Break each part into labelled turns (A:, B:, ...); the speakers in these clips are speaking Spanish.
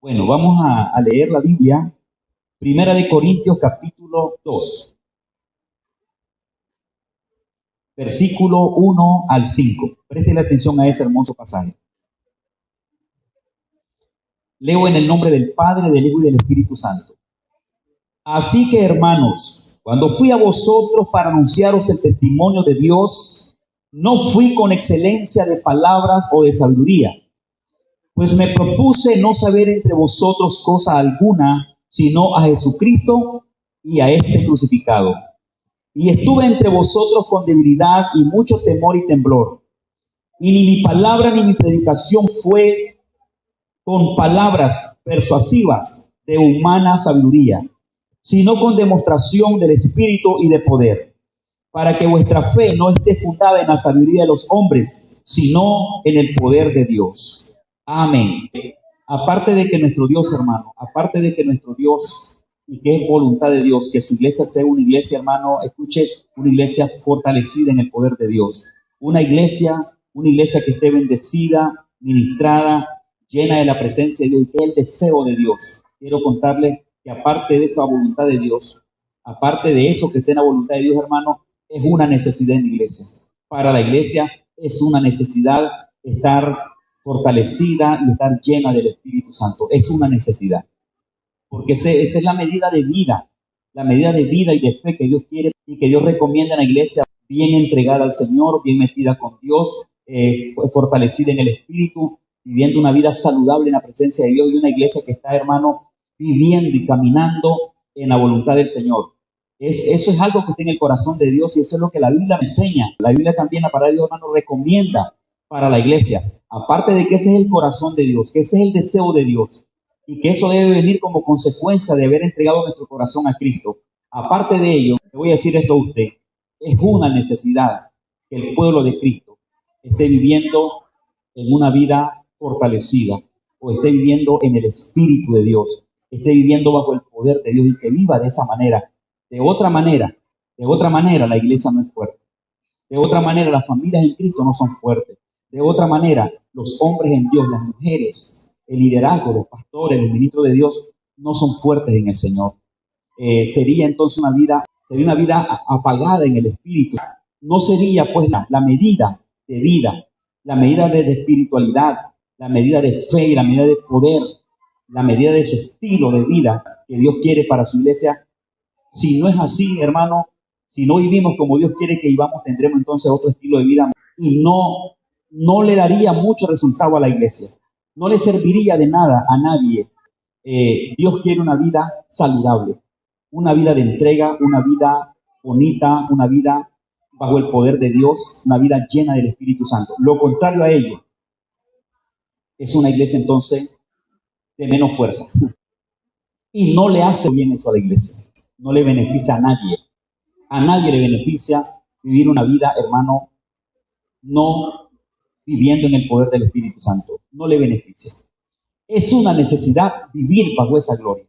A: Bueno, vamos a leer la Biblia, Primera de Corintios capítulo 2, versículo 1 al 5. Presten atención a ese hermoso pasaje. Leo en el nombre del Padre, del Hijo y del Espíritu Santo. Así que, hermanos, cuando fui a vosotros para anunciaros el testimonio de Dios, no fui con excelencia de palabras o de sabiduría, pues me propuse no saber entre vosotros cosa alguna, sino a Jesucristo y a este crucificado. Y estuve entre vosotros con debilidad y mucho temor y temblor. Y ni mi palabra ni mi predicación fue con palabras persuasivas de humana sabiduría, sino con demostración del Espíritu y de poder, para que vuestra fe no esté fundada en la sabiduría de los hombres, sino en el poder de Dios. Amén. Aparte de que nuestro Dios, hermano, aparte de que nuestro Dios, y que es voluntad de Dios, que su iglesia sea una iglesia, hermano, escuche, una iglesia fortalecida en el poder de Dios. Una iglesia que esté bendecida, ministrada, llena de la presencia de Dios, que es el deseo de Dios. Quiero contarle que aparte de esa voluntad de Dios, aparte de eso que esté en la voluntad de Dios, hermano, es una necesidad en la iglesia. Para la iglesia es una necesidad estar fortalecida y estar llena del Espíritu Santo. Es una necesidad. Porque esa es la medida de vida y de fe que Dios quiere y que Dios recomienda en la iglesia, bien entregada al Señor, bien metida con Dios, fortalecida en el Espíritu, viviendo una vida saludable en la presencia de Dios, y una iglesia que está, hermano, viviendo y caminando en la voluntad del Señor. Eso es algo que está en el corazón de Dios, y eso es lo que la Biblia enseña. La Biblia también, la palabra de Dios, hermano, recomienda para la iglesia. Aparte de que ese es el corazón de Dios, que ese es el deseo de Dios, y que eso debe venir como consecuencia de haber entregado nuestro corazón a Cristo. Aparte de ello, le voy a decir esto a usted, es una necesidad que el pueblo de Cristo esté viviendo en una vida fortalecida, o esté viviendo en el Espíritu de Dios, esté viviendo bajo el poder de Dios, y que viva de esa manera. De otra manera, la iglesia no es fuerte. De otra manera, las familias en Cristo no son fuertes. De otra manera, los hombres en Dios, las mujeres, el liderazgo, los pastores, los ministros de Dios no son fuertes en el Señor. Sería entonces una vida apagada en el Espíritu. No sería pues la medida de vida, la medida de espiritualidad, la medida de fe y la medida de poder, la medida de su estilo de vida que Dios quiere para su iglesia. Si no es así, hermano, si no vivimos como Dios quiere que vivamos, tendremos entonces otro estilo de vida y no le daría mucho resultado a la iglesia. No le serviría de nada a nadie. Dios quiere una vida saludable, una vida de entrega, una vida bonita, una vida bajo el poder de Dios, una vida llena del Espíritu Santo. Lo contrario a ello es una iglesia entonces de menos fuerza. Y no le hace bien eso a la iglesia. No le beneficia a nadie. A nadie le beneficia vivir una vida, hermano, no viviendo en el poder del Espíritu Santo. No le beneficia. Es una necesidad vivir bajo esa gloria.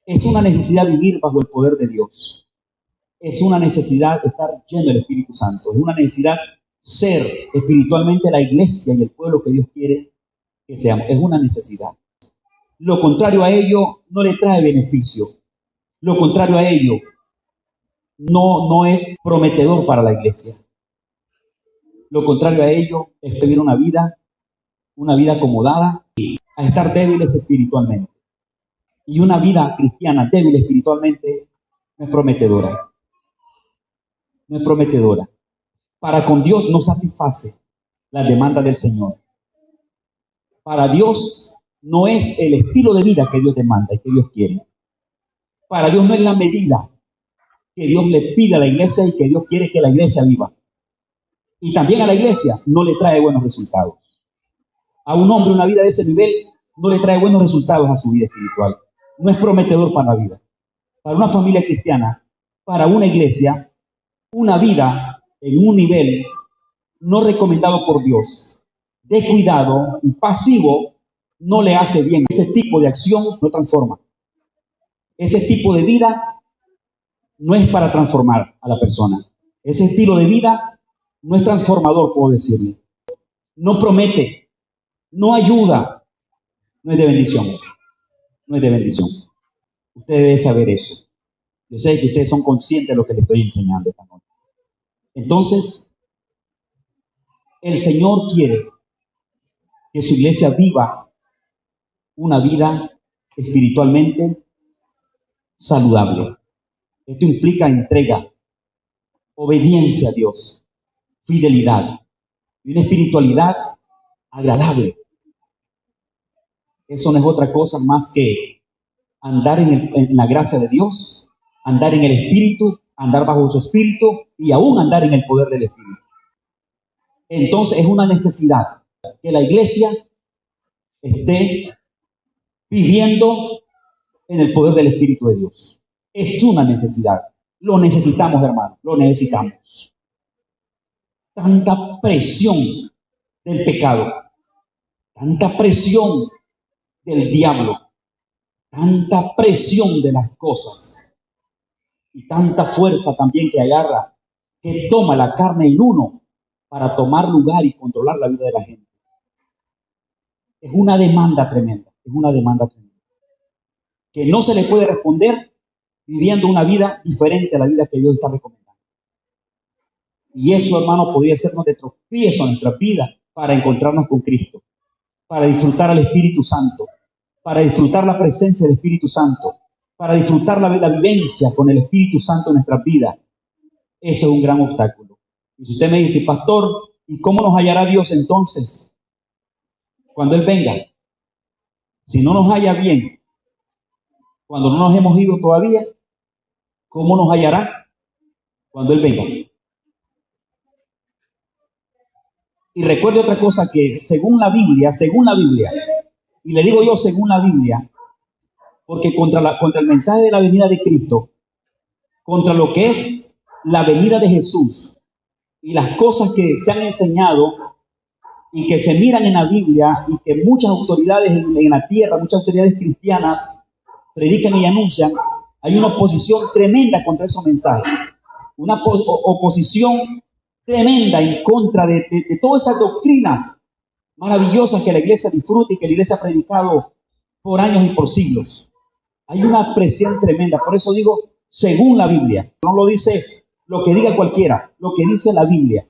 A: Es una necesidad vivir bajo el poder de Dios. Es una necesidad estar lleno del Espíritu Santo. Es una necesidad ser espiritualmente la iglesia y el pueblo que Dios quiere que seamos. Es una necesidad. Lo contrario a ello no le trae beneficio. Lo contrario a ello no es prometedor para la iglesia. Lo contrario a ello es vivir una vida acomodada, a estar débiles espiritualmente. Y una vida cristiana débil espiritualmente no es prometedora. No es prometedora. Para con Dios no satisface las demandas del Señor. Para Dios no es el estilo de vida que Dios demanda y que Dios quiere. Para Dios no es la medida que Dios le pide a la iglesia y que Dios quiere que la iglesia viva. Y también a la iglesia no le trae buenos resultados. A un hombre una vida de ese nivel no le trae buenos resultados a su vida espiritual. No es prometedor para la vida. Para una familia cristiana, para una iglesia, una vida en un nivel no recomendado por Dios, descuidado y pasivo, no le hace bien. Ese tipo de acción no transforma. Ese tipo de vida no es para transformar a la persona. Ese estilo de vida no es transformador, puedo decirle. No promete, no ayuda, No es de bendición. No es de bendición. Usted debe saber eso. Yo sé que ustedes son conscientes de lo que les estoy enseñando esta noche. Entonces, el Señor quiere que su iglesia viva una vida espiritualmente saludable. Esto implica entrega, obediencia a Dios, fidelidad y una espiritualidad agradable. Eso no es otra cosa más que andar en la gracia de Dios, andar en el Espíritu, andar bajo su Espíritu y aún andar en el poder del Espíritu. Entonces es una necesidad que la iglesia esté viviendo en el poder del Espíritu de Dios. Es una necesidad. Lo necesitamos, hermano, lo necesitamos. Tanta presión del pecado, tanta presión del diablo, tanta presión de las cosas y tanta fuerza también que agarra, que toma la carne en uno para tomar lugar y controlar la vida de la gente. Es una demanda tremenda, que no se le puede responder viviendo una vida diferente a la vida que Dios está recomendando. Y eso, hermano, podría sernos de tropiezo a nuestra vida para encontrarnos con Cristo, para disfrutar al Espíritu Santo, para disfrutar la presencia del Espíritu Santo, para disfrutar la vivencia con el Espíritu Santo en nuestras vidas. Eso es un gran obstáculo. Y si usted me dice, pastor, ¿y cómo nos hallará Dios entonces cuando Él venga? Si no nos halla bien, cuando no nos hemos ido todavía, ¿cómo nos hallará cuando Él venga? Y recuerde otra cosa, que según la Biblia, y le digo yo según la Biblia, porque contra el mensaje de la venida de Cristo, contra lo que es la venida de Jesús y las cosas que se han enseñado y que se miran en la Biblia y que muchas autoridades en la tierra, muchas autoridades cristianas predican y anuncian, hay una oposición tremenda contra esos mensajes, una oposición tremenda en contra de todas esas doctrinas maravillosas que la iglesia disfruta y que la iglesia ha predicado por años y por siglos. Hay una presión tremenda, por eso digo, según la Biblia, no lo dice lo que diga cualquiera, lo que dice la Biblia.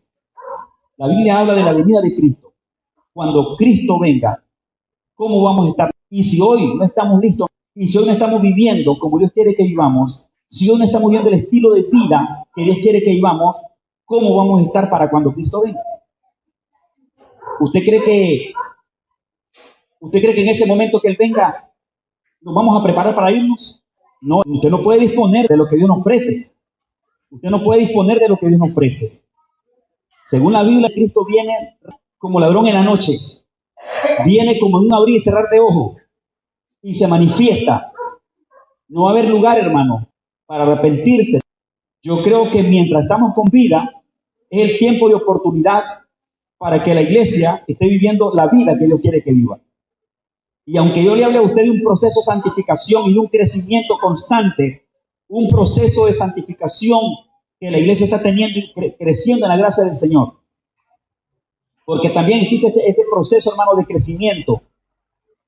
A: La Biblia habla de la venida de Cristo. Cuando Cristo venga, ¿cómo vamos a estar? Y si hoy no estamos listos, y si hoy no estamos viviendo como Dios quiere que vivamos, si hoy no estamos viviendo el estilo de vida que Dios quiere que vivamos, ¿cómo vamos a estar para cuando Cristo venga? ¿Usted cree que en ese momento que Él venga nos vamos a preparar para irnos? No, usted no puede disponer de lo que Dios nos ofrece. Usted no puede disponer de lo que Dios nos ofrece. Según la Biblia, Cristo viene como ladrón en la noche. Viene como en un abrir y cerrar de ojos. Y se manifiesta. No va a haber lugar, hermano, para arrepentirse. Yo creo que mientras estamos con vida, es el tiempo de oportunidad para que la iglesia esté viviendo la vida que Dios quiere que viva. Y aunque yo le hable a usted de un proceso de santificación y de un crecimiento constante, un proceso de santificación que la iglesia está teniendo y creciendo en la gracia del Señor. Porque también existe ese proceso, hermano, de crecimiento.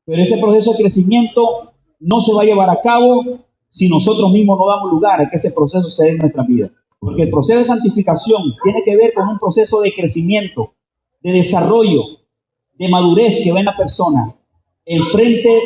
A: Pero ese proceso de crecimiento no se va a llevar a cabo si nosotros mismos no damos lugar a que ese proceso se dé en nuestra vida. Porque el proceso de santificación tiene que ver con un proceso de crecimiento, de desarrollo, de madurez que va en la persona, enfrente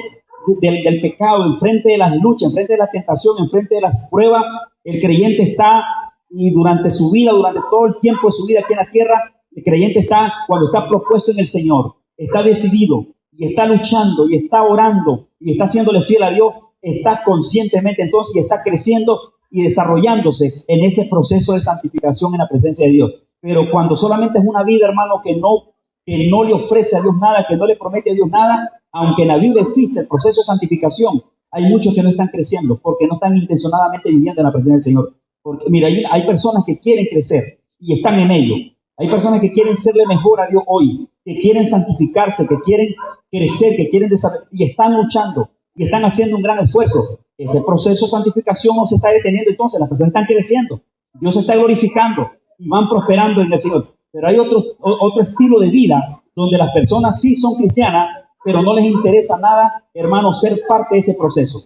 A: del pecado, enfrente de las luchas, enfrente de la tentación, enfrente de las pruebas. El creyente está, y durante su vida, durante todo el tiempo de su vida aquí en la tierra, el creyente está, cuando está propuesto en el Señor, está decidido, y está luchando, y está orando, y está haciéndole fiel a Dios, está conscientemente entonces, y está creciendo y desarrollándose en ese proceso de santificación en la presencia de Dios. Pero cuando solamente es una vida, hermano, que no le ofrece a Dios nada, que no le promete a Dios nada, aunque en la Biblia existe el proceso de santificación, hay muchos que no están creciendo porque no están intencionadamente viviendo en la presencia del Señor. Porque mira, hay personas que quieren crecer y están en ello. Hay personas que quieren serle mejor a Dios hoy, que quieren santificarse, que quieren crecer, que quieren desarrollar, y están luchando y están haciendo un gran esfuerzo. Ese proceso de santificación no se está deteniendo, entonces las personas están creciendo, Dios se está glorificando y van prosperando en el Señor. Pero hay otro estilo de vida donde las personas sí son cristianas, pero no les interesa nada, hermano, ser parte de ese proceso.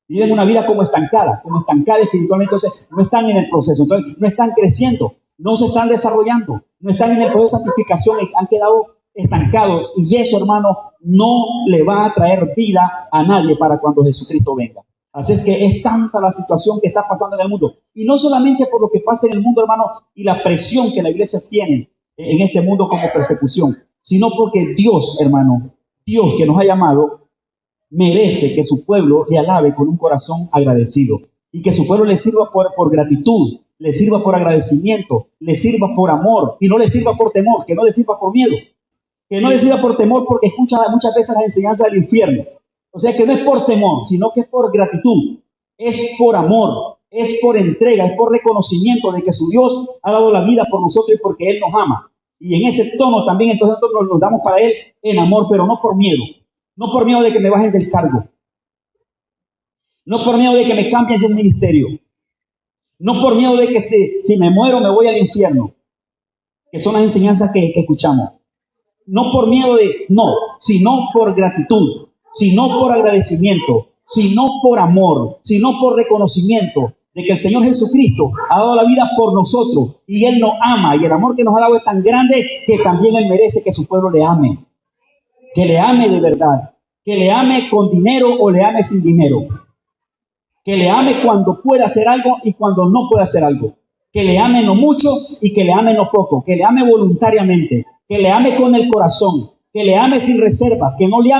A: Viven una vida como estancada espiritualmente, entonces no están en el proceso, entonces no están creciendo, no se están desarrollando, no están en el proceso de santificación, han quedado estancados, y eso, hermano, no le va a traer vida a nadie para cuando Jesucristo venga. Así es que es tanta la situación que está pasando en el mundo, y no solamente por lo que pasa en el mundo, hermano, y la presión que la iglesia tiene en este mundo como persecución, sino porque Dios, hermano, Dios que nos ha llamado, merece que su pueblo le alabe con un corazón agradecido, y que su pueblo le sirva por gratitud, le sirva por agradecimiento, le sirva por amor, y no le sirva por temor, que no le sirva por miedo, que no le sirva por temor porque escucha muchas veces las enseñanzas del infierno. O sea que no es por temor, sino que es por gratitud, es por amor, es por entrega, es por reconocimiento de que su Dios ha dado la vida por nosotros y porque Él nos ama. Y en ese tono también entonces nosotros nos damos para Él en amor, pero no por miedo. No por miedo de que me bajen del cargo. No por miedo de que me cambien de un ministerio. No por miedo de que si me muero me voy al infierno. Que son las enseñanzas que escuchamos. No por miedo sino por gratitud, sino por agradecimiento, sino por amor, sino por reconocimiento de que el Señor Jesucristo ha dado la vida por nosotros y Él nos ama, y el amor que nos ha dado es tan grande que también Él merece que su pueblo le ame, que le ame de verdad, que le ame con dinero o le ame sin dinero, que le ame cuando pueda hacer algo y cuando no pueda hacer algo, que le ame no mucho y que le ame no poco, que le ame voluntariamente, que le ame con el corazón, que le ame sin reserva, que no le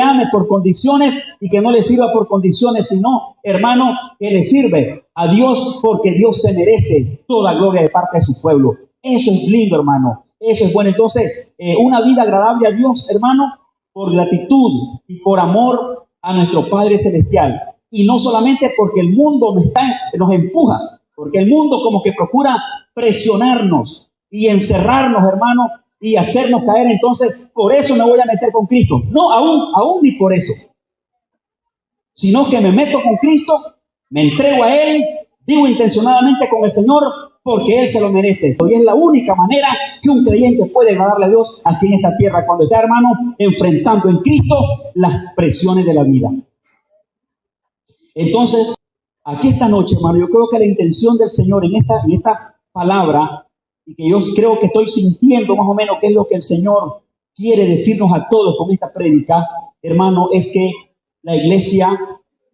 A: ame por condiciones y que no le sirva por condiciones, sino, hermano, que le sirve a Dios porque Dios se merece toda gloria de parte de su pueblo. Eso es lindo, hermano. Eso es bueno. Entonces, una vida agradable a Dios, hermano, por gratitud y por amor a nuestro Padre Celestial. Y no solamente porque el mundo nos empuja, porque el mundo como que procura presionarnos y encerrarnos, hermano, y hacernos caer. Entonces, por eso me voy a meter con Cristo. No, aún ni por eso. Sino que me meto con Cristo, me entrego a Él, vivo intencionadamente con el Señor, porque Él se lo merece. Y es la única manera que un creyente puede agradarle a Dios aquí en esta tierra, cuando está, hermano, enfrentando en Cristo las presiones de la vida. Entonces, aquí esta noche, hermano, yo creo que la intención del Señor en esta palabra, y que yo creo que estoy sintiendo más o menos qué es lo que el Señor quiere decirnos a todos con esta prédica, hermano, es que la iglesia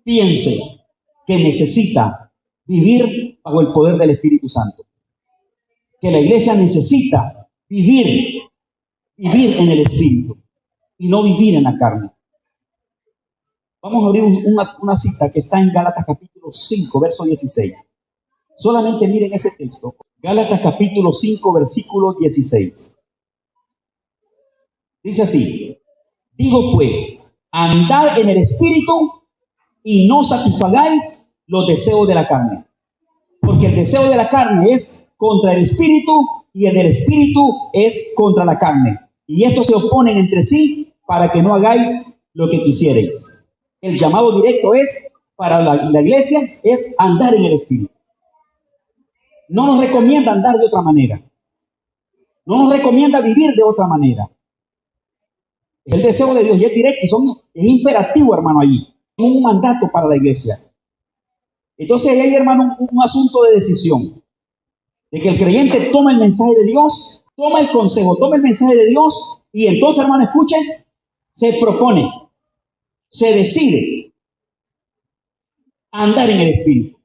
A: piense que necesita vivir bajo el poder del Espíritu Santo. Que la iglesia necesita vivir en el Espíritu y no vivir en la carne. Vamos a abrir una cita que está en Gálatas capítulo 5, verso 16. Solamente miren ese texto. Gálatas capítulo 5, versículo 16. Dice así: digo pues, andad en el Espíritu y no satisfagáis los deseos de la carne. Porque el deseo de la carne es contra el Espíritu y el del Espíritu es contra la carne. Y estos se oponen entre sí para que no hagáis lo que quisierais. El llamado directo es, para la iglesia, es andar en el Espíritu. No nos recomienda andar de otra manera. No nos recomienda vivir de otra manera. Es el deseo de Dios y es directo, es imperativo, hermano, allí. Es un mandato para la iglesia. Entonces ahí hay, hermano, un asunto de decisión. De que el creyente toma el mensaje de Dios, toma el consejo, toma el mensaje de Dios, y entonces, hermano, escuchen, se propone, se decide andar en el Espíritu.